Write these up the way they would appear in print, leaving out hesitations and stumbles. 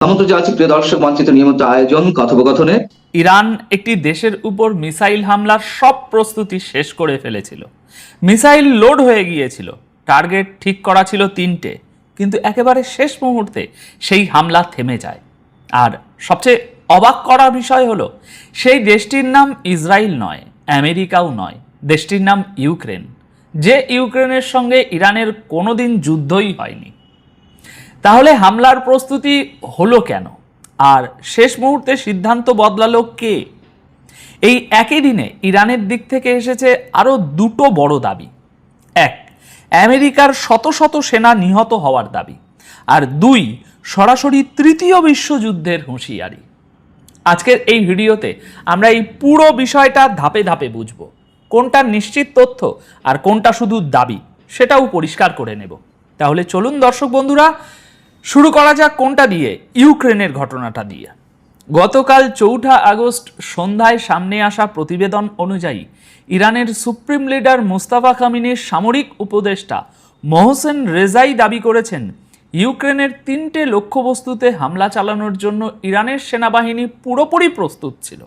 আমন্ত্রণ জানাচ্ছি প্রিয় দর্শক মঞ্চিত নিয়মিত আয়োজন কথোপকথনে। ইরান একটি দেশের উপর মিসাইল হামলার সব প্রস্তুতি শেষ করে ফেলেছিল। মিসাইল লোড হয়ে গিয়েছিল, টার্গেট ঠিক করা ছিল 3টে, কিন্তু একেবারে শেষ মুহূর্তে সেই হামলা থেমে যায়। আর সবচেয়ে অবাক করার বিষয় হলো, সেই দেশটির নাম ইসরায়েল নয়, আমেরিকাও নয়, দেশটির নাম ইউক্রেন, যে ইউক্রেনের সঙ্গে ইরানের কোনোদিন যুদ্ধই হয়নি। তাহলে হামলার প্রস্তুতি হলো কেন, আর শেষ মুহূর্তে সিদ্ধান্ত বদলালো কে? এই একই দিনে ইরানের দিক থেকে এসেছে আরও দুটো বড় দাবি। এক, আমেরিকার শত শত সেনা নিহত হওয়ার দাবি, আর দুই, সরাসরি তৃতীয় বিশ্বযুদ্ধের হুঁশিয়ারি। আজকের এই ভিডিওতে আমরা এই পুরো বিষয়টা ধাপে ধাপে বুঝব। কোনটা নিশ্চিত তথ্য আর কোনটা শুধু দাবি, সেটাও পরিষ্কার করে নেব। তাহলে চলুন দর্শক বন্ধুরা, শুরু করা যাক কোনটা দিয়ে, ইউক্রেনের ঘটনাটা দিয়ে। গতকাল 4 আগস্ট সন্ধ্যায় সামনে আসা প্রতিবেদন অনুযায়ী ইরানের সুপ্রিম লিডার মুস্তাফা কামিনীর সামরিক উপদেষ্টা মোহসেন রেজাই দাবি করেছেন, ইউক্রেনের 3টে লক্ষ্যবস্তুতে হামলা চালানোর জন্য ইরানের সেনাবাহিনী পুরোপুরি প্রস্তুত ছিল।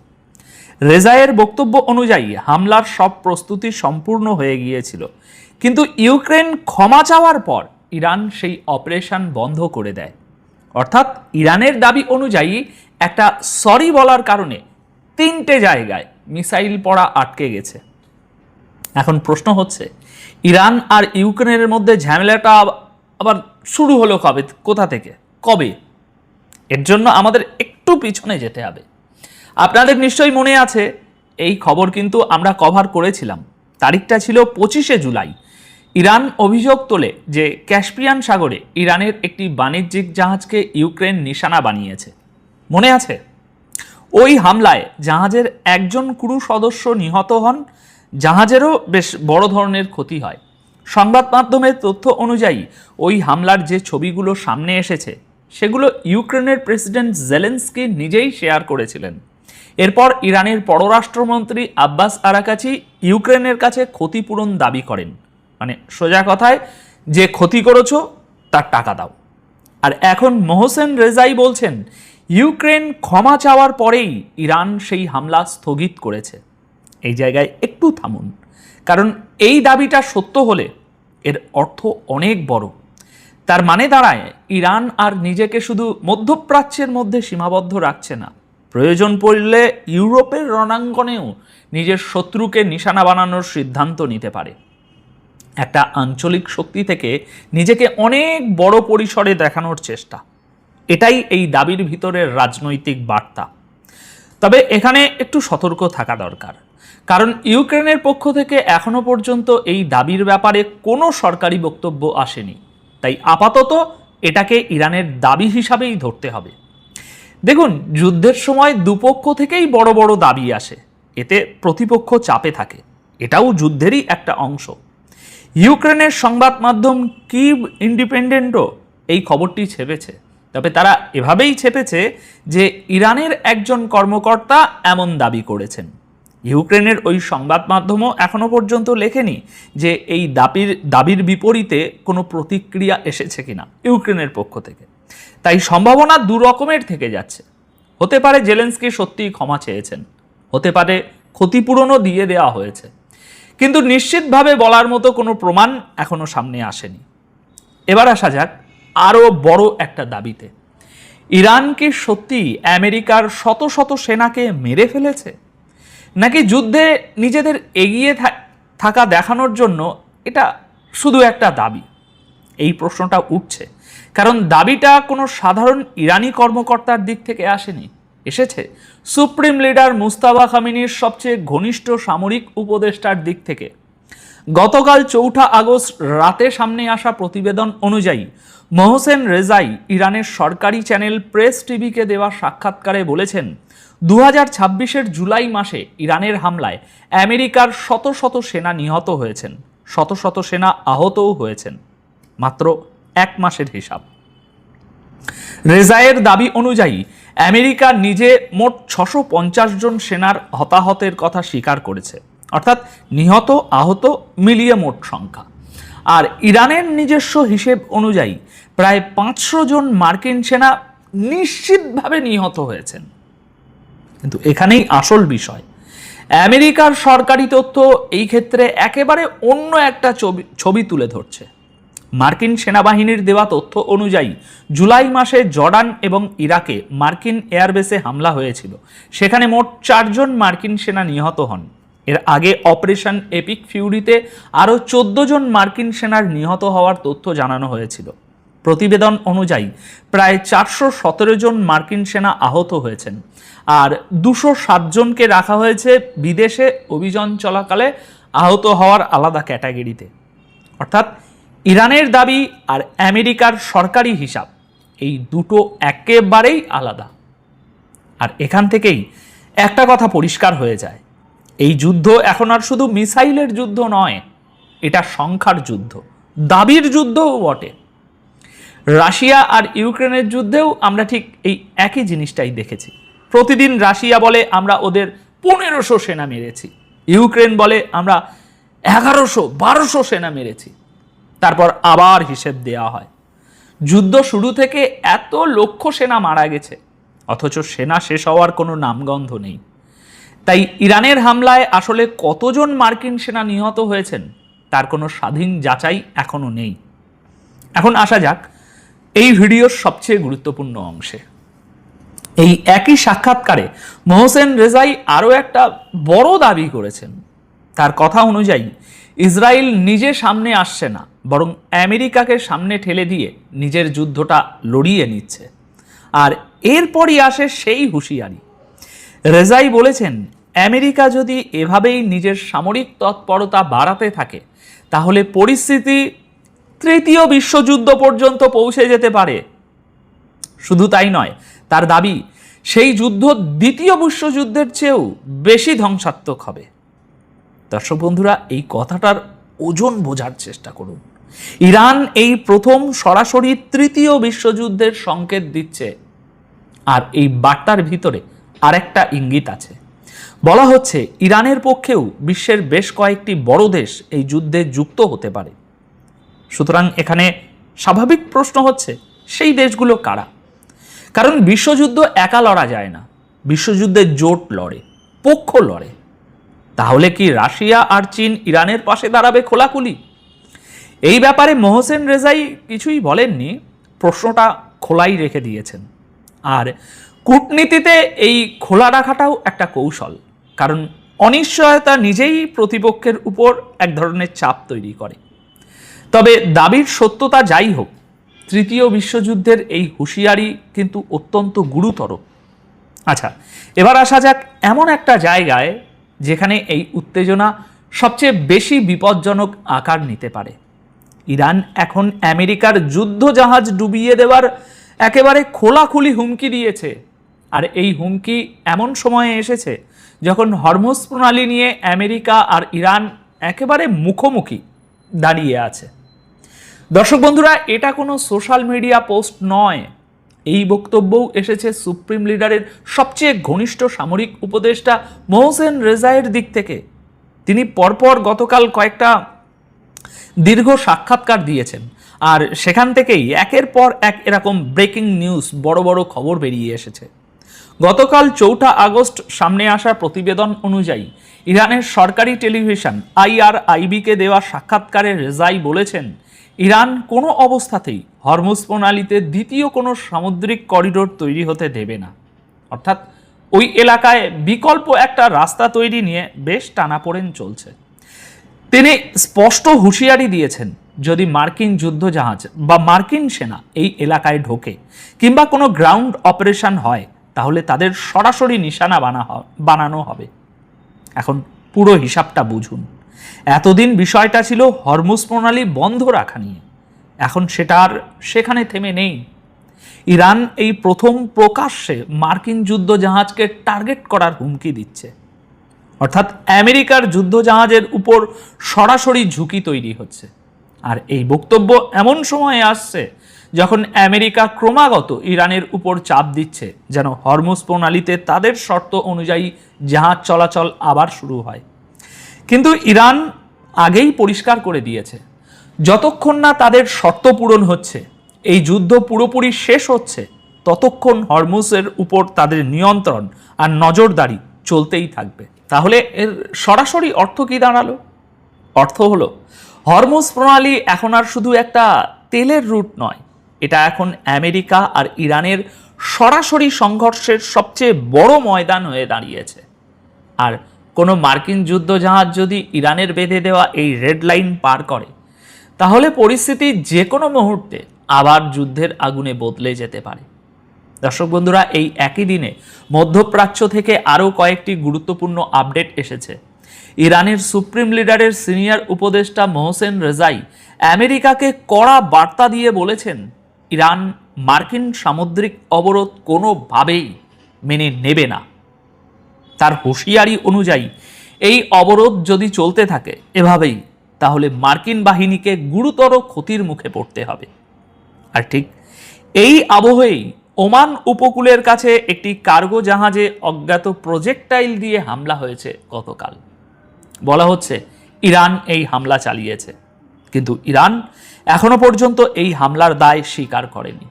রেজাইয়ের বক্তব্য অনুযায়ী হামলার সব প্রস্তুতি সম্পূর্ণ হয়ে গিয়েছিল, কিন্তু ইউক্রেন ক্ষমা চাওয়ার পর ইরান সেই অপারেশন বন্ধ করে দেয়। অর্থাৎ ইরানের দাবি অনুযায়ী একটা সরি বলার কারণে 3টে জায়গায় মিসাইল পড়া আটকে গেছে। এখন প্রশ্ন হচ্ছে, ইরান আর ইউক্রেনের মধ্যে ঝামেলাটা আবার শুরু হলো কবে, কোথা থেকে, কবে? এর জন্য আমাদের একটু পিছনে যেতে হবে। আপনাদের নিশ্চয়ই মনে আছে, এই খবর কিন্তু আমরা কভার করেছিলাম। তারিখটা ছিল 25শে জুলাই। ইরান অভিযোগ তোলে যে ক্যাস্পিয়ান সাগরে ইরানের একটি বাণিজ্যিক জাহাজকে ইউক্রেন নিশানা বানিয়েছে, মনে আছে? ওই হামলায় জাহাজের একজন ক্রু সদস্য নিহত হন, জাহাজেরও বেশ বড় ধরনের ক্ষতি হয়। সংবাদ মাধ্যমের তথ্য অনুযায়ী ওই হামলার যে ছবিগুলো সামনে এসেছে, সেগুলো ইউক্রেনের প্রেসিডেন্ট জেলেনস্কি নিজেই শেয়ার করেছিলেন। এরপর ইরানের পররাষ্ট্রমন্ত্রী আব্বাস আরাকাচি ইউক্রেনের কাছে ক্ষতিপূরণ দাবি করেন, মানে সোজা কথায়, যে ক্ষতি করেছো তার টাকা দাও। আর এখন মোহসেন রেজাই বলছেন, ইউক্রেন ক্ষমা চাওয়ার পরেই ইরান সেই হামলা স্থগিত করেছে। এই জায়গায় একটু থামুন, কারণ এই দাবিটা সত্য হলে এর অর্থ অনেক বড়। তার মানে দাঁড়ায়, ইরান আর নিজেকে শুধু মধ্যপ্রাচ্যের মধ্যে সীমাবদ্ধ রাখছে না, প্রয়োজন পড়লে ইউরোপের রণাঙ্গনেও নিজের শত্রুকে নিশানা বানানোর সিদ্ধান্ত নিতে পারে। একটা আঞ্চলিক শক্তি থেকে নিজেকে অনেক বড় পরিসরে দেখানোর চেষ্টা, এটাই এই দাবির ভিতরের রাজনৈতিক বার্তা। তবে এখানে একটু সতর্ক থাকা দরকার, কারণ ইউক্রেনের পক্ষ থেকে এখনো পর্যন্ত এই দাবির ব্যাপারে কোনো সরকারি বক্তব্য আসেনি। তাই আপাতত এটাকে ইরানের দাবি হিসাবেই ধরতে হবে। দেখুন, যুদ্ধের সময় দুপক্ষ থেকেই বড় বড় দাবি আসে, এতে প্রতিপক্ষ চাপে থাকে, এটাও যুদ্ধেরই একটা অংশ। ইউক্রেনের সংবাদ মাধ্যম কিভ ইন্ডিপেন্ডেন্টও এই খবরটি ছেপেছে, তবে তারা এভাবেই ছেপেছে যে ইরানের একজন কর্মকর্তা এমন দাবি করেছেন। ইউক্রেনের ওই সংবাদ মাধ্যমও এখনো পর্যন্ত লেখেনি যে এই দাবির বিপরীতে কোনো প্রতিক্রিয়া এসেছে কিনা ইউক্রেনের পক্ষ থেকে। তাই সম্ভাবনা দু রকমের থেকে যাচ্ছে। হতে পারে জেলেনস্কি সত্যিই ক্ষমা চেয়েছেন, হতে পারে ক্ষতিপূরণও দিয়ে দেওয়া হয়েছে, কিন্তু নিশ্চিতভাবে বলার মতো কোনো প্রমাণ এখনো সামনে আসেনি। এবার আসা যাক আরও বড় একটা দাবিতে। ইরান কি সত্যি আমেরিকার শত শত সেনাকে মেরে ফেলেছে, নাকি যুদ্ধে নিজেদের এগিয়ে থাকা দেখানোর জন্য এটা শুধু একটা দাবি? এই প্রশ্নটা উঠছে কারণ দাবিটা কোনো সাধারণ ইরানি কর্মকর্তার দিক থেকে আসেনি, এসেছে সুপ্রিম লিডার মুস্তাফা কামিনীর সবচেয়ে ঘনিষ্ঠ সামরিক উপদেষ্টার দিক থেকে। গতকাল 4 আগস্ট রাতে সামনে আসা প্রতিবেদন অনুযায়ী মোহসেন রেজাই ইরানের সরকারি চ্যানেল প্রেস টিভিকে দেওয়া সাক্ষাৎকারে বলেছেন, 2026-এর জুলাই মাসে ইরানের হামলায় আমেরিকার শত শত সেনা নিহত হয়েছেন, শত শত সেনা আহতও হয়েছেন। মাত্র 1 মাসের হিসাব। রেজাইয়ের দাবি অনুযায়ী আমেরিকা নিজে মোট 650 জন সেনার হতাহতের কথা স্বীকার করেছে, অর্থাৎ নিহত আহত মিলিয়ে মোট সংখ্যা। আর ইরানের নিজস্ব হিসেব অনুযায়ী প্রায় 500 জন মার্কিন সেনা নিশ্চিতভাবে নিহত হয়েছেন। কিন্তু এখানেই আসল বিষয়, আমেরিকার সরকারি তথ্য এই ক্ষেত্রে একেবারে অন্য একটা ছবি তুলে ধরছে। মার্কিন সেনাবাহিনীর দেওয়া তথ্য অনুযায়ী জুলাই মাসে জর্ডান এবং ইরাকে মার্কিন এয়ারবেসে হামলা হয়েছিল। সেখানে মোট 4 জন মার্কিন সেনা নিহত হন। এর আগে অপারেশন এপিক ফিউরিতে আরও 14 জন মার্কিন সেনার নিহত হওয়ার তথ্য জানানো হয়েছিল। প্রতিবেদন অনুযায়ী প্রায় 417 জন মার্কিন সেনা আহত হয়েছেন, আর 207 জনকে রাখা হয়েছে বিদেশে অভিযান চলাকালে আহত হওয়ার আলাদা ক্যাটাগরিতে। অর্থাৎ ইরানের দাবি আর আমেরিকার সরকারি হিসাব এই দুটো একেবারেই আলাদা। আর এখান থেকেই একটা কথা পরিষ্কার হয়ে যায়, এই যুদ্ধ এখন আর শুধু মিসাইলের যুদ্ধ নয়, এটা সংখ্যার যুদ্ধ, দাবির যুদ্ধও বটে। রাশিয়া আর ইউক্রেনের যুদ্ধেও আমরা ঠিক এই একই জিনিসটাই দেখেছি। প্রতিদিন রাশিয়া বলে আমরা ওদের 1500 সেনা মেরেছি, ইউক্রেন বলে আমরা 1100-1200 সেনা মেরেছি, তারপর আবার হিসেব দেওয়া হয়। যুদ্ধ শুরু থেকে এত লক্ষ সেনা মারা গেছে, অথচ সেনা শেষ হওয়ার কোনো নামগন্ধ নেই। তাই ইরানের হামলায় আসলে কতজন মার্কিন সেনা নিহত হয়েছেন তার কোনো স্বাধীন যাচাই এখনো নেই। এখন আসা যাক এই ভিডিওর সবচেয়ে গুরুত্বপূর্ণ অংশে। এই একই সাক্ষাৎকারে মোহসেন রেজাই আরও একটা বড় দাবি করেছেন। তার কথা অনুযায়ী ইসরায়েল নিজে সামনে আসছে না, বরং আমেরিকাকে সামনে ঠেলে দিয়ে নিজের যুদ্ধটা লড়িয়ে নিচ্ছে। আর এরপরই আসে সেই হুঁশিয়ারি। রেজাই বলেছেন, আমেরিকা যদি এভাবেই নিজের সামরিক তৎপরতা বাড়াতে থাকে তাহলে পরিস্থিতি তৃতীয় বিশ্বযুদ্ধ পর্যন্ত পৌঁছে যেতে পারে। শুধু তাই নয়, তার দাবি সেই যুদ্ধ দ্বিতীয় বিশ্বযুদ্ধের চেয়েও বেশি ধ্বংসাত্মক হবে। দর্শক বন্ধুরা, এই কথাটার ওজন বোঝার চেষ্টা করুন। ইরান এই প্রথম সরাসরি তৃতীয় বিশ্বযুদ্ধের সংকেত দিচ্ছে, আর এই বার্তার ভিতরে আরেকটা ইঙ্গিত আছে। বলা হচ্ছে ইরানের পক্ষেও বিশ্বের বেশ কয়েকটি বড় দেশ এই যুদ্ধে যুক্ত হতে পারে। সুতরাং এখানে স্বাভাবিক প্রশ্ন হচ্ছে, সেই দেশগুলো কারা? কারণ বিশ্বযুদ্ধ একা লড়া যায় না, বিশ্বযুদ্ধে জোট লড়ে, পক্ষ লড়ে। তাহলে কি রাশিয়া আর চীন ইরানের পাশে দাঁড়াবে খোলাখুলি? এই ব্যাপারে মোহসেন রেজাই কিছুই বলেননি, প্রশ্নটা খোলাই রেখে দিয়েছেন। আর কূটনীতিতে এই খোলা রাখাটাও একটা কৌশল, কারণ অনিশ্চয়তা নিজেই প্রতিপক্ষের উপর এক ধরনের চাপ তৈরি করে। তবে দাবির সত্যতা যাই হোক, তৃতীয় বিশ্বযুদ্ধের এই হুঁশিয়ারি কিন্তু অত্যন্ত গুরুতর। আচ্ছা, এবার আসা যাক এমন একটা জায়গায় যেখানে এই উত্তেজনা সবচেয়ে বেশি বিপজ্জনক আকার নিতে পারে। ইরান এখন আমেরিকার যুদ্ধজাহাজ ডুবিয়ে দেওয়ার একেবারে খোলাখুলি হুমকি দিয়েছে। আর এই হুমকি এমন সময়ে এসেছে যখন হরমুজ প্রণালী নিয়ে আমেরিকা আর ইরান একেবারে মুখোমুখি দাঁড়িয়ে আছে। দর্শক বন্ধুরা, এটা কোনো সোশ্যাল মিডিয়া পোস্ট নয়। এই বক্তব্যও এসেছে সুপ্রিম লিডারের সবচেয়ে ঘনিষ্ঠ সামরিক উপদেষ্টা মোহসেন রেজাইয়ের দিক থেকে। তিনি পরপর গতকাল কয়েকটা দীর্ঘ সাক্ষাৎকার দিয়েছেন, আর সেখান থেকেই একের পর এক এরকম ব্রেকিং নিউজ, বড় বড় খবর বেরিয়ে এসেছে। গতকাল 4 আগস্ট সামনে আসা প্রতিবেদন অনুযায়ী ইরানের সরকারি টেলিভিশন IRIB-কে দেওয়া সাক্ষাৎকারে রেজাই বলেছেন, ইরান কোনো অবস্থাতেই হরমুজ প্রণালীতে দ্বিতীয় কোনো সামুদ্রিক করিডোর তৈরি হতে দেবে না। অর্থাৎ ওই এলাকায় বিকল্প একটা রাস্তা তৈরি নিয়ে বেশ টানাপোড়েন চলছে। তিনি স্পষ্ট হুঁশিয়ারি দিয়েছেন, যদি মার্কিন যুদ্ধজাহাজ বা মার্কিন সেনা এই এলাকায় ঢোকে কিংবা কোনো গ্রাউন্ড অপারেশন হয় তাহলে তাদের সরাসরি নিশানা বানানো হবে। এখন পুরো হিসাবটা বুঝুন। এতদিন বিষয়টা ছিল হরমুজ প্রণালী বন্ধ রাখা নিয়ে, এখন সেটা আর সেখানে থেমে নেই। ইরান এই প্রথম প্রকাশ্যে মার্কিন যুদ্ধজাহাজকে টার্গেট করার হুমকি দিচ্ছে। অর্থাৎ আমেরিকার যুদ্ধজাহাজের উপর সরাসরি ঝুঁকি তৈরি হচ্ছে। আর এই বক্তব্য এমন সময়ে আসছে যখন আমেরিকা ক্রমাগত ইরানের উপর চাপ দিচ্ছে যেন হরমুজ প্রণালীতে তাদের শর্ত অনুযায়ী জাহাজ চলাচল আবার শুরু হয়। কিন্তু ইরান আগেই পরিষ্কার করে দিয়েছে, যতক্ষণ না তাদের শর্ত পূরণ হচ্ছে, এই যুদ্ধ পুরোপুরি শেষ হচ্ছে, ততক্ষণ হরমুজের উপর তাদের নিয়ন্ত্রণ আর নজরদারি চলতেই থাকবে। তাহলে এর সরাসরি অর্থ কি দাঁড়ালো? অর্থ হলো হরমুজ প্রণালী এখন আর শুধু একটা তেলের রুট নয়, এটা এখন আমেরিকা আর ইরানের সরাসরি সংঘর্ষের সবচেয়ে বড় ময়দান হয়ে দাঁড়িয়েছে। আর কোনো মার্কিন যুদ্ধজাহাজ যদি ইরানের বেঁধে দেওয়া এই রেড লাইন পার করে, তাহলে পরিস্থিতি যে কোনো মুহূর্তে আবার যুদ্ধের আগুনে বদলে যেতে পারে। দর্শক বন্ধুরা, এই একই দিনে মধ্যপ্রাচ্য থেকে আরও কয়েকটি গুরুত্বপূর্ণ আপডেট এসেছে। ইরানের সুপ্রিম লিডারের সিনিয়র উপদেষ্টা মোহসেন রেজাই আমেরিকাকে কড়া বার্তা দিয়ে বলেছেন, ইরান মার্কিন সামুদ্রিক অবরোধ কোনোভাবেই মেনে নেবে না। তার হুঁশিয়ারি অনুযায়ী এই অবরোধ যদি চলতে থাকে এভাবেই, তাহলে মার্কিন বাহিনীকে গুরুতর ক্ষতির মুখে পড়তে হবে। আর ঠিক এই আবহেই ওমান উপকূলের কাছে একটি কার্গো জাহাজে অজ্ঞাত প্রজেক্টাইল দিয়ে হামলা হয়েছে গতকাল। বলা হচ্ছে ইরান এই হামলা চালিয়েছে, কিন্তু ইরান এখনো পর্যন্ত এই হামলার দায় স্বীকার করেনি।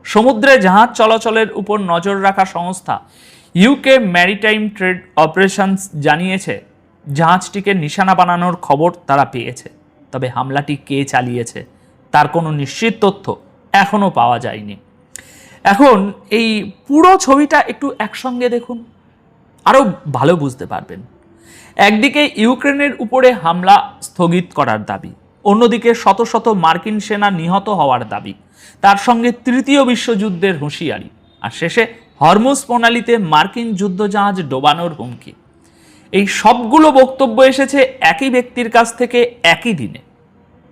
সমুদ্রে জাহাজ চলাচলের উপর নজর রাখা সংস্থা ইউকে ম্যারিটাইম ট্রেড অপারেশনস জানিয়েছে, জাহাজটিকে নিশানা বানানোর খবর তারা পেয়েছে, তবে হামলাটি কে চালিয়েছে তার কোনো নিশ্চিত তথ্য এখনো পাওয়া যায়নি। এখন এই পুরো ছবিটা একটু একসঙ্গে দেখুন, আরও ভালো বুঝতে পারবেন। একদিকে ইউক্রেনের উপরে হামলা স্থগিত করার দাবি, অন্যদিকে শত শত মার্কিন সেনা নিহত হওয়ার দাবি, তার সঙ্গে তৃতীয় বিশ্বযুদ্ধের হুঁশিয়ারি, আর শেষে হরমুজ প্রণালীতে মার্কিন যুদ্ধজাহাজ ডোবানোর হুমকি। এই সবগুলো বক্তব্য এসেছে একই ব্যক্তির কাছ থেকে একই দিনে।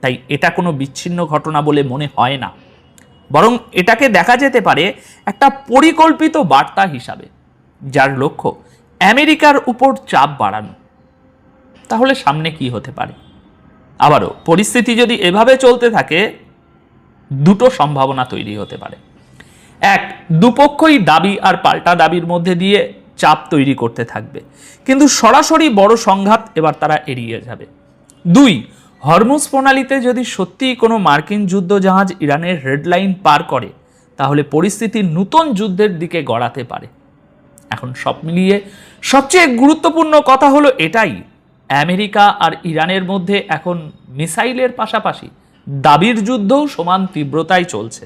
তাই এটা কোনো বিচ্ছিন্ন ঘটনা বলে মনে হয় না, বরং এটাকে দেখা যেতে পারে একটা পরিকল্পিত বার্তা হিসাবে, যার লক্ষ্য আমেরিকার উপর চাপ বাড়ানো। তাহলে সামনে কি হতে পারে? আবারও পরিস্থিতি যদি এভাবে চলতে থাকে, দুটো সম্ভাবনা তৈরি হতে পারে। এক, দুপক্ষই দাবি আর পাল্টা দাবির মধ্যে দিয়ে চাপ তৈরি করতে থাকবে, কিন্তু সরাসরি বড় সংঘাত এবার তারা এড়িয়ে যাবে। দুই, হরমুজ প্রণালীতে যদি সত্যিই কোনো মার্কিন যুদ্ধজাহাজ ইরানের রেড লাইন পার করে, তাহলে পরিস্থিতি নতুন যুদ্ধের দিকে গড়াতে পারে। এখন সব মিলিয়ে সবচেয়ে গুরুত্বপূর্ণ কথা হলো এটাই, আমেরিকা আর ইরানের মধ্যে এখন মিসাইলের পাশাপাশি দাবির যুদ্ধও সমান তীব্রতায় চলছে।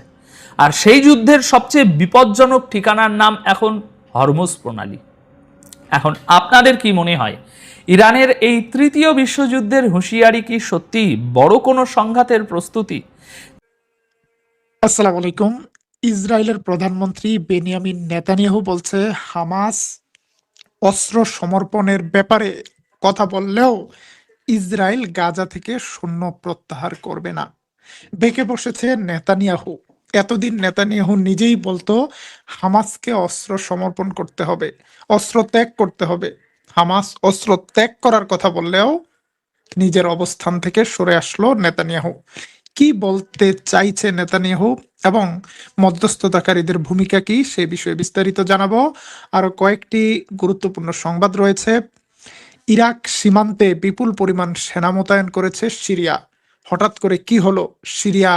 আর সেই যুদ্ধের সবচেয়ে বিপজ্জনক ঠিকানার নাম এখন হরমুজ প্রণালী। এখন আপনাদের কি মনে হয়, ইরানের এই তৃতীয় বিশ্বযুদ্ধের হুঁশিয়ারি কি সত্যি বড় কোনো সংঘাতের প্রস্তুতি? আসসালামু আলাইকুম। ইসরায়েলের প্রধানমন্ত্রী বেনিয়ামিন নেতানিয়াহু বলছে, হামাস অস্ত্র সমর্পণের ব্যাপারে কথা বললেও ইসরায়েল গাজা থেকে সৈন্য প্রত্যাহার করবে না। বেঁকে বসেছে নেতানিয়াহু। এতদিন নেতানিয়াহু নিজেই বলতো হামাসকে অস্ত্র সমর্পণ করতে হবে, অস্ত্র ত্যাগ করতে হবে। হামাস অস্ত্র ত্যাগ করার কথা বললেও নিজের অবস্থান থেকে সরে আসলো নেতানিয়াহু। কি বলতে চাইছে নেতানিয়াহু এবং মধ্যস্থতাকারীদের ভূমিকা কি, সে বিষয়ে বিস্তারিত জানাবো। আরো কয়েকটি গুরুত্বপূর্ণ সংবাদ রয়েছে। ইরাক সীমান্তে বিপুল পরিমাণ সেনা মোতায়েন করেছে সিরিয়া। হঠাৎ করে কি হলো? সিরিয়া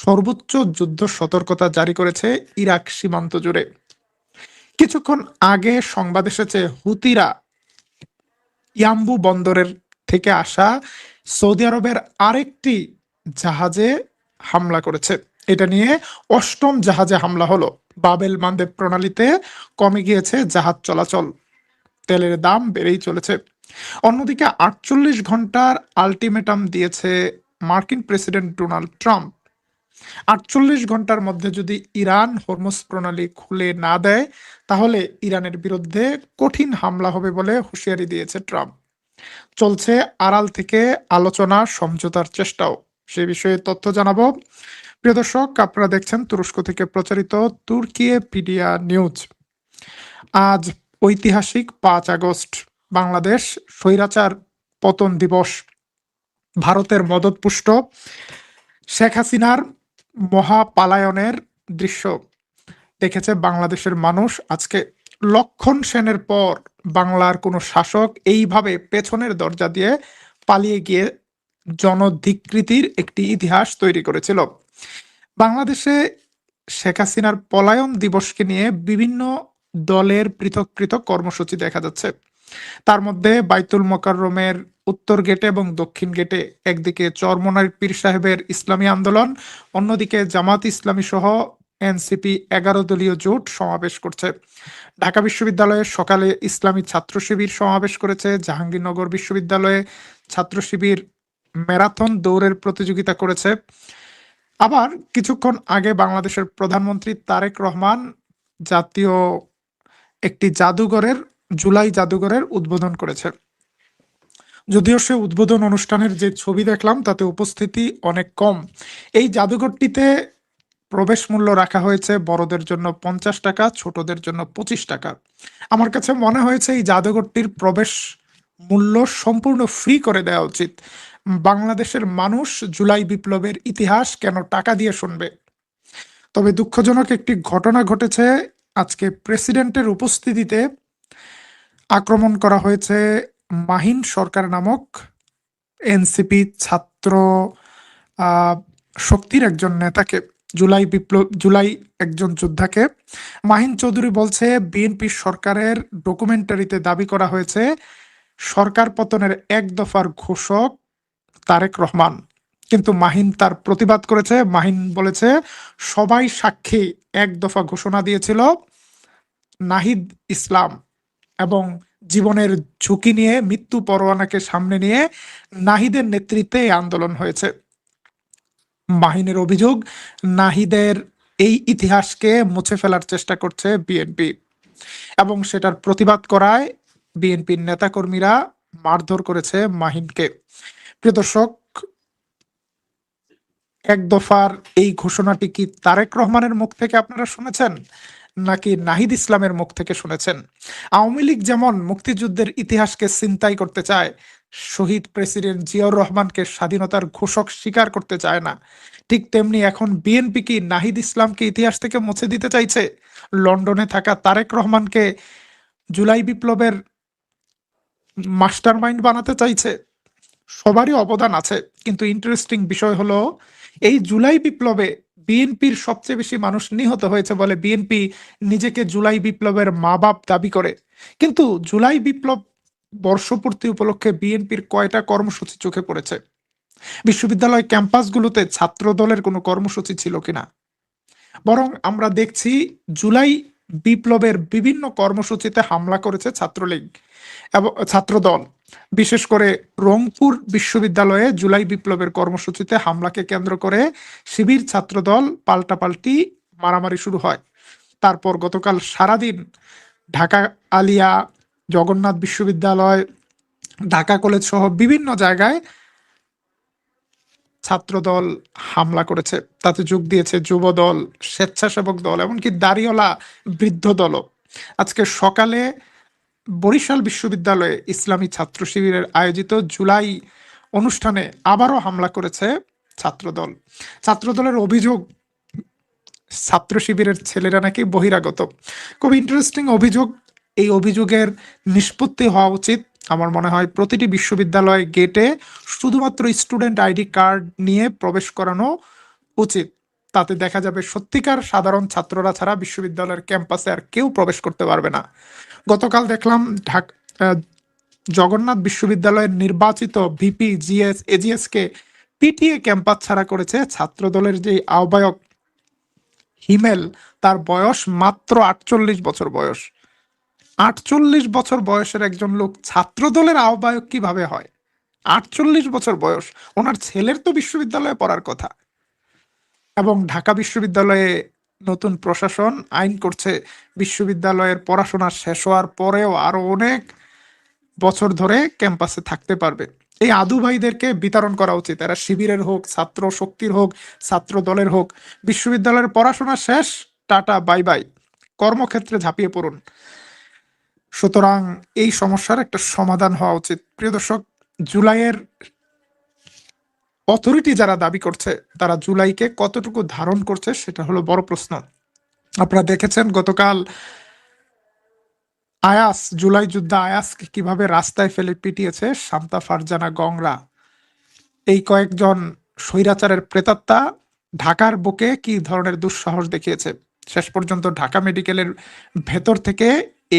সর্বোচ্চ যুদ্ধ সতর্কতা জারি করেছে ইরাক সীমান্ত জুড়ে। কিছুক্ষণ আগে সংবাদ এসেছে, হুতিরা ইয়াম্বু বন্দরের থেকে আসা সৌদি আরবের আরেকটি জাহাজে হামলা করেছে। এটা নিয়ে অষ্টম জাহাজে হামলা হলো। বাবেল মান্দেব প্রণালীতে কমে গিয়েছে জাহাজ চলাচল, তেলের দাম বেড়েই চলেছে। অন্যদিকে 48 ঘন্টার আলটিমেটাম দিয়েছে মার্কিন প্রেসিডেন্ট ডোনাল্ড ট্রাম্প। 48 ঘন্টার মধ্যে যদি ইরান হরমুজ প্রণালী খুলে না দেয়, তাহলে ইরানের বিরুদ্ধে কঠিন হামলা হবে বলে হুঁশিয়ারি দিয়েছে ট্রাম্প। চলছে আড়াল থেকে আলোচনা, সমঝোতার চেষ্টাও, সে বিষয়ে তথ্য জানাবো। প্রিয় দর্শক, আপনারা দেখছেন তুরস্ক থেকে প্রচারিত তুর্কিয়েপিডিয়া নিউজ। আজ ঐতিহাসিক 5 আগস্ট, বাংলাদেশ স্বৈরাচার পতন দিবস। ভারতের মদতপুষ্ট শেখ হাসিনার মহাপালায়নের দৃশ্য দেখেছে বাংলাদেশের মানুষ। আজকে লক্ষণ সেনের পর বাংলার কোনো শাসক এইভাবে পেছনের দরজা দিয়ে পালিয়ে গিয়ে জনধিকৃতির একটি ইতিহাস তৈরি করেছিল। বাংলাদেশে শেখ হাসিনার পলায়ন দিবসকে নিয়ে বিভিন্ন দলের পৃথক পৃথক কর্মসূচি দেখা যাচ্ছে। তার মধ্যে বাইতুল মোকাররমের উত্তর গেটে এবং দক্ষিণ গেটে একদিকে চরমোনাই পীর সাহেবের ইসলামী আন্দোলন, অন্যদিকে জামাত ইসলামী সহ এনসিপি 11 দলীয় জোট সমাবেশ করছে। ঢাকা বিশ্ববিদ্যালয়ে সকালে ইসলামী ছাত্র শিবির সমাবেশ করেছে। জাহাঙ্গীরনগর বিশ্ববিদ্যালয়ে ছাত্র শিবির ম্যারাথন দৌড়ের প্রতিযোগিতা করেছে। আবার কিছুক্ষণ আগে বাংলাদেশের প্রধানমন্ত্রী তারেক রহমান জাতীয় একটি জুলাই জাদুঘরের উদ্বোধন করেছে। যদিও সে উদ্বোধন অনুষ্ঠানের যে ছবি দেখলাম তাতে উপস্থিতি অনেক কম। এই জাদুঘরটিতে প্রবেশ মূল্য রাখা হয়েছে বড়দের জন্য 50 টাকা, ছোটদের জন্য 25 টাকা। আমার কাছে মনে হয়েছে এই জাদুঘরটির প্রবেশ মূল্য সম্পূর্ণ ফ্রি করে দেওয়া উচিত। বাংলাদেশের মানুষ জুলাই বিপ্লবের ইতিহাস কেন টাকা দিয়ে শুনবে? তবে দুঃখজনক একটি ঘটনা ঘটেছে। আজকে প্রেসিডেন্টের উপস্থিতিতে আক্রমণ করা হয়েছে মাহিন সরকার নামক এনসিপি ছাত্র আহ, শক্তির একজন নেতাকে, জুলাই একজন যোদ্ধাকে। মাহিন চৌধুরী বলছে বিএনপি সরকারের ডকুমেন্টারিতে দাবি করা হয়েছে সরকার পতনের এক দফার ঘোষক তারেক রহমান। কিন্তু মাহিন তার প্রতিবাদ করেছে। মাহিন বলেছে সবাই সাক্ষী, এক দফা ঘোষণা দিয়েছিল নাহিদ ইসলাম এবং জীবনের ঝুঁকি নিয়ে মৃত্যু পরোয়ানাকে সামনে নিয়ে নাহিদের নেতৃত্বে এই আন্দোলন হয়েছে। মাহিনের অভিযোগ নাহিদের এই ইতিহাসকে মুছে ফেলার চেষ্টা করছে বিএনপি এবং সেটার প্রতিবাদ করায় বিএনপির নেতাকর্মীরা মারধর করেছে মাহিনকে। প্রিয় দর্শক, এক দফার এই ঘোষণাটি কি তারেক রহমানের মুখ থেকে আপনারা শুনেছেন নাকি নাহিদ ইসলামের মুখ থেকে শুনেছেন? আওয়ামী লীগ যেমন মুক্তিযুদ্ধের ইতিহাসকে ছিনতাই করতে চায়, শহীদ প্রেসিডেন্ট জিয়াউর রহমানকে স্বাধীনতার ঘোষক স্বীকার করতে চায় না, ঠিক তেমনি এখন বিএনপি কি নাহিদ ইসলামকে ইতিহাস থেকে মুছে দিতে চাইছে? লন্ডনে থাকা তারেক রহমানকে জুলাই বিপ্লবের মাস্টারমাইন্ড বানাতে চাইছে? সবারই অবদান আছে, কিন্তু ইন্টারেস্টিং বিষয় হলো এই জুলাই বিপ্লবে বিএনপির সবচেয়ে বেশি মানুষ নিহত হয়েছে বলে বিএনপি নিজেকে জুলাই বিপ্লবের মা বাপ দাবি করে। কিন্তু জুলাই বিপ্লব বর্ষপূর্তি উপলক্ষে বিএনপির কয়টা কর্মসূচি চোখে পড়েছে? বিশ্ববিদ্যালয় ক্যাম্পাসগুলোতে ছাত্র দলের কোনো কর্মসূচি ছিল কিনা? বরং আমরা দেখছি জুলাই বিপ্লবের বিভিন্ন কর্মসূচিতে হামলা করেছে ছাত্রলীগ এবং ছাত্রদল। বিশেষ করে রংপুর বিশ্ববিদ্যালয়ে জুলাই বিপ্লবের কর্মসূচিতে হামলাকে কেন্দ্র করে শিবির ছাত্রদল পাল্টাপাল্টি মারামারি শুরু হয়। তারপর গতকাল সারাদিন ঢাকা আলিয়া, জগন্নাথ বিশ্ববিদ্যালয়, ঢাকা কলেজ সহ বিভিন্ন জায়গায় ছাত্রদল হামলা করেছে। তাতে যোগ দিয়েছে যুবদল, স্বেচ্ছাসেবক দল, এমনকি দাড়িওয়ালা বৃদ্ধ দলও। আজকে সকালে বরিশাল বিশ্ববিদ্যালয়ে ইসলামী ছাত্র শিবিরের আয়োজিত জুলাই অনুষ্ঠানে আবারও হামলা করেছে ছাত্রদল। ছাত্রদলের অভিযোগ ছাত্র শিবিরের ছেলেরা নাকি বহিরাগত। খুব ইন্টারেস্টিং অভিযোগ। এই অভিযোগের নিষ্পত্তি হওয়া উচিত। আমার মনে হয় প্রতিটি বিশ্ববিদ্যালয় গেটে শুধুমাত্র স্টুডেন্ট আইডি কার্ড নিয়ে প্রবেশ করানো উচিত। তাতে দেখা যাবে সত্যিকার সাধারণ ছাত্ররা ছাড়া বিশ্ববিদ্যালয়ের ক্যাম্পাসে আর কেউ প্রবেশ করতে পারবে না। গতকাল দেখলাম জগন্নাথ বিশ্ববিদ্যালয়ের নির্বাচিত ভিপি জিএস এজিএস কে পিটিএ ক্যাম্পাস ছাড়া করেছে ছাত্রদলের যে আহ্বায়ক হিমেল, তার বয়স মাত্র 48 বছর বয়স। 48 বছর বয়সের একজন লোক ছাত্রদলের আহ্বায়ক কিভাবে হয়? 48 বছর বয়স। ওনার ছেলের তো বিশ্ববিদ্যালয়ে পড়ার কথা। এবং ঢাকা বিশ্ববিদ্যালয়ে নতুন প্রশাসন আইন করছে বিশ্ববিদ্যালয়ের পড়াশোনা শেষ হওয়ার পরেও আরো অনেক বছর ধরে ক্যাম্পাসে থাকতে পারবে। এই আদু ভাইদেরকে বিতরণ করা উচিত। এরা শিবিরের হোক, ছাত্র শক্তির হোক, ছাত্র দলের হোক, বিশ্ববিদ্যালয়ের পড়াশোনা শেষ, টাটা বাই বাই, কর্মক্ষেত্রে ঝাঁপিয়ে পড়ুন। সুতরাং এই সমস্যার একটা সমাধান হওয়া উচিত। প্রিয় দর্শক, জুলাইয়ের অথরিটি যারা দাবি করছে তারা জুলাইকে কতটুকু ধারণ করছে সেটা হলো বড় প্রশ্ন। আপনারা দেখেছেন গতকাল আয়াস, জুলাই যোদ্ধা আয়াসকে কিভাবে রাস্তায় ফেলে পিটিয়েছে শান্তা ফারজানা গংরা। এই কয়েকজন স্বৈরাচারের প্রেতাত্মা ঢাকার বুকে কি ধরনের দুঃসাহস দেখিয়েছে। শেষ পর্যন্ত ঢাকা মেডিকেলের ভেতর থেকে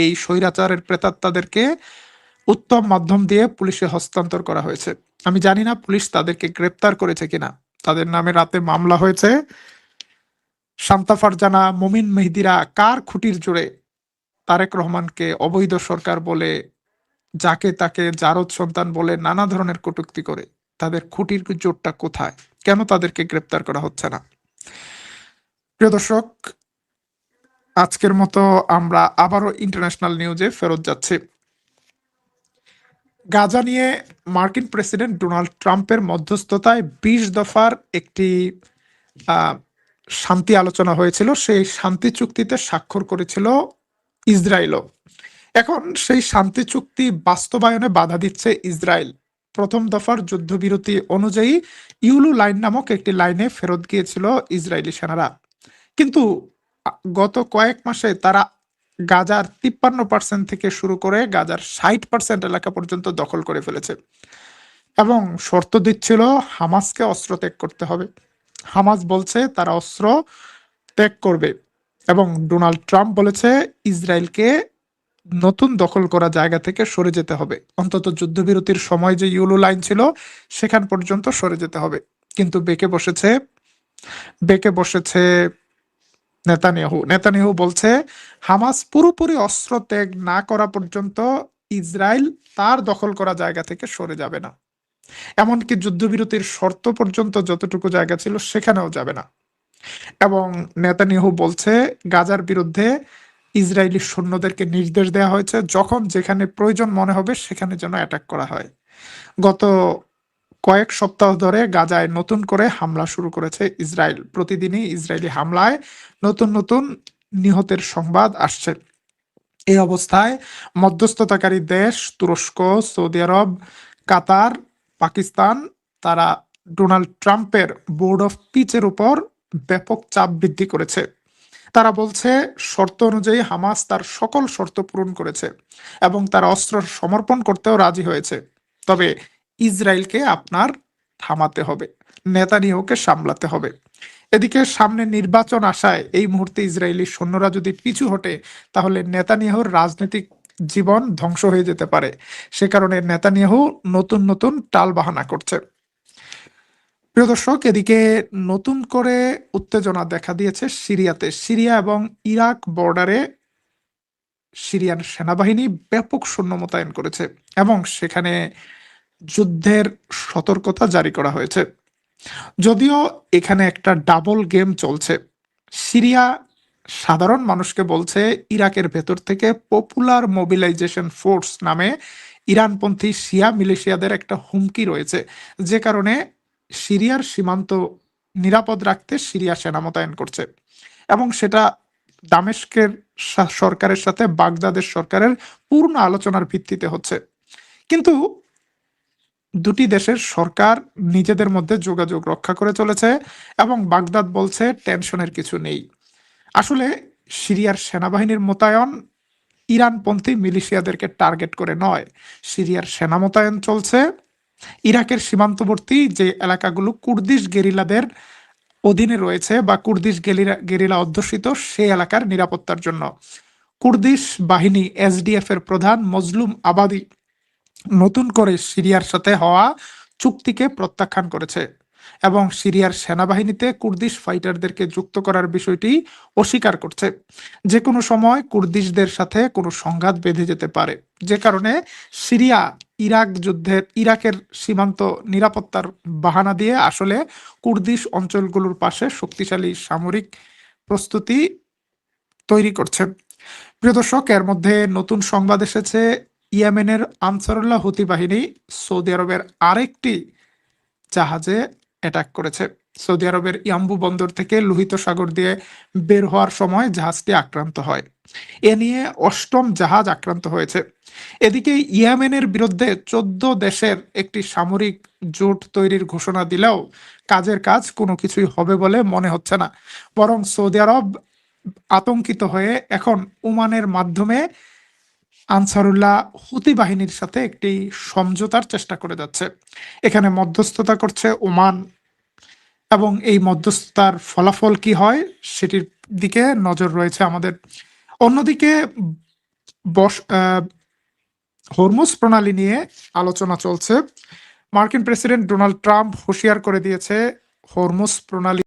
এই স্বৈরাচারের প্রেতাত্মাদেরকে উত্তম মাধ্যম দিয়ে পুলিশে হস্তান্তর করা হয়েছে। আমি জানি না পুলিশ তাদেরকে গ্রেপ্তার করেছে কিনা। তাদের নামে রাতে মামলা হয়েছে। শান্তা ফারজানা, মমিন মেহেদিরা কার খুঁটির জোরে তারেক রহমানকে অবৈধ সরকার বলে, যাকে তাকে জারদ সন্তান বলে নানা ধরনের কটূক্তি করে, তাদের খুঁটির জোরটা কোথায়? কেন তাদেরকে গ্রেপ্তার করা হচ্ছে না? প্রিয় দর্শক, আজকের মতো আমরা আবারও ইন্টারন্যাশনাল নিউজে ফেরত যাচ্ছি। গাজা নিয়ে মার্কিন প্রেসিডেন্ট ডোনাল্ড ট্রাম্পের মধ্যস্থতায় ২০ দফার একটি আহ, শান্তি আলোচনা হয়েছিল। সেই শান্তি চুক্তিতে স্বাক্ষর করেছিল ইসরায়েলও। এখন সেই শান্তি চুক্তি বাস্তবায়নে বাধা দিচ্ছে ইসরায়েল। প্রথম দফার যুদ্ধবিরতি অনুযায়ী ইউলু লাইন নামক একটি লাইনে ফেরত গিয়েছিল ইসরায়েলি সেনারা। কিন্তু গত কয়েক মাসে তারা গাজার ৫৩% থেকে শুরু করে গাজার ৬০% এলাকা পর্যন্ত দখল করে ফেলেছে এবং শর্ত দিচ্ছিল হামাসকে অস্ত্র ত্যাগ করতে হবে। হামাস বলছে তারা অস্ত্র ত্যাগ করবে এবং ডোনাল্ড ট্রাম্প বলেছে ইসরায়েলকে নতুন দখল করা জায়গা থেকে সরে যেতে হবে, অন্তত যুদ্ধবিরতির সময় যে ইউলো লাইন ছিল সেখান পর্যন্ত সরে যেতে হবে। কিন্তু বেঁকে বসেছে নেতানিয়াহু বলছে হামাস পুরোপুরি অস্ত্র ত্যাগ না করা পর্যন্ত ইসরায়েল তার দখল করা জায়গা থেকে সরে যাবে না। এমনকি যুদ্ধবিরতির শর্ত পর্যন্ত যতটুকু জায়গা ছিল সেখানেও যাবে না। এবং নেতানিয়াহু বলছে গাজার বিরুদ্ধে ইসরায়েলি সৈন্যদেরকে নির্দেশ দেওয়া হয়েছে যখন যেখানে প্রয়োজন মনে হবে সেখানে যেন অ্যাটাক করা হয়। গত কয়েক সপ্তাহ ধরে গাজায় নতুন করে হামলা শুরু করেছে ইসরায়েল। প্রতিদিনই ইসরায়েলি হামলায় নতুন নতুন নিহতের সংবাদ আসছে। এই অবস্থায় মধ্যস্থতাকারী দেশ তুরস্ক, সৌদি আরব, কাতার, পাকিস্তান তারা ডোনাল্ড ট্রাম্পের বোর্ড অফ পিচের উপর ব্যাপক চাপ বৃদ্ধি করেছে। তারা বলছে শর্ত অনুযায়ী হামাস তার সকল শর্ত পূরণ করেছে এবং তারা অস্ত্র সমর্পণ করতেও রাজি হয়েছে। তবে ইসরায়েলকে আপনার থামাতে হবে, নেতানিয়াহুকে সামলাতে হবে। এদিকে সামনে নির্বাচন আসায় এই মুহূর্তে ইসরায়েলি সৈন্যরা যদি পিছু হটে তাহলে নেতানিয়াহুর রাজনৈতিক জীবন ধ্বংস হয়ে যেতে পারে। সে কারণে নেতানিয়াহু নতুন নতুন টালবাহানা করছে। প্রিয় দর্শক, এদিকে নতুন করে উত্তেজনা দেখা দিয়েছে সিরিয়াতে। সিরিয়া এবং ইরাক বর্ডারে সিরিয়ান সেনাবাহিনী ব্যাপক সৈন্য মোতায়েন করেছে এবং সেখানে যুদ্ধের সতর্কতা জারি করা হয়েছে। যদিও এখানে একটা ডাবল গেম চলছে। সিরিয়া সাধারণ মানুষকে বলছে ইরাকের ভেতর থেকে পপুলার মোবিলাইজেশন ফোর্স নামে ইরানপন্থী শিয়া মিলিশিয়াদের একটা হুমকি রয়েছে, যে কারণে সিরিয়ার সীমান্ত নিরাপদ রাখতে সিরিয়া সেনা মোতায়েন করছে এবং সেটা দামেস্কের সরকারের সাথে বাগদাদের সরকারের পূর্ণ আলোচনার ভিত্তিতে হচ্ছে। কিন্তু দুটি দেশের সরকার নিজেদের মধ্যে যোগাযোগ রক্ষা করে চলেছে এবং বাগদাদ বলছে টেনশনের কিছু নেই। আসলে সিরিয়ার সেনাবাহিনীর মোতায়েন ইরানপন্থী মিলিশিয়াদেরকে টার্গেট করে নয়, সিরিয়ার সেনা মোতায়েন চলছে ইরাকের সীমান্তবর্তী যে এলাকাগুলো কুর্দিশ গেরিলাদের অধীনে রয়েছে বা কুর্দিশ গেরিলা অধ্যুষিত সেই এলাকার নিরাপত্তার জন্য। কুর্দিশ বাহিনী এসডিএফ এর প্রধান মজলুম আবাদি নতুন করে সিরিয়ার সাথে হওয়া চুক্তিকে প্রত্যাখ্যান করেছে এবং সিরিয়ার সেনাবাহিনীতে কুর্দিশ ফাইটারদেরকে যুক্ত করার বিষয়টি অস্বীকার করছে। যে কোনো সময় কুর্দিশদের সাথে কোনো সংঘাত বেঁধে যেতে পারে, যে কারণে সিরিয়া ইরাকের সীমান্ত নিরাপত্তার বাহানা দিয়ে আসলে কুর্দিশ অঞ্চলগুলোর পাশে শক্তিশালী সামরিক প্রস্তুতি তৈরি করছে। প্রিয় দর্শক, এর মধ্যে নতুন সংবাদ এসেছে ইয়েমেনের আনসারুল্লাহ হুতি বাহিনী সৌদি আরবের আরেকটি জাহাজে অ্যাটাক করেছে। সৌদি আরবের ইয়াম্বু বন্দর থেকে লোহিত সাগর দিয়ে বের হওয়ার সময় জাহাজটি আক্রান্ত হয়। এ নিয়ে অষ্টম জাহাজ আক্রান্ত হয়েছে। এদিকে ইয়েমেনের বিরুদ্ধে 14 দেশের একটি সামরিক জোট তৈরির ঘোষণা দিলেও কাজের কাজ কোনো কিছুই হবে বলে মনে হচ্ছে না, বরং সৌদি আরব আতঙ্কিত হয়ে এখন ওমানের মাধ্যমে আনসারুল্লাহ হুতি বাহিনীর সাথে একটি সমঝোতার চেষ্টা করে যাচ্ছে। এখানে মধ্যস্থতা করছে ওমান এবং এই মধ্যস্থতার ফলাফল কি হয় সেটির দিকে নজর রয়েছে আমাদের। অন্যদিকে হরমুজ প্রণালী নিয়ে আলোচনা চলছে। মার্কিন প্রেসিডেন্ট ডোনাল্ড ট্রাম্প হুঁশিয়ার করে দিয়েছে হরমুজ প্রণালী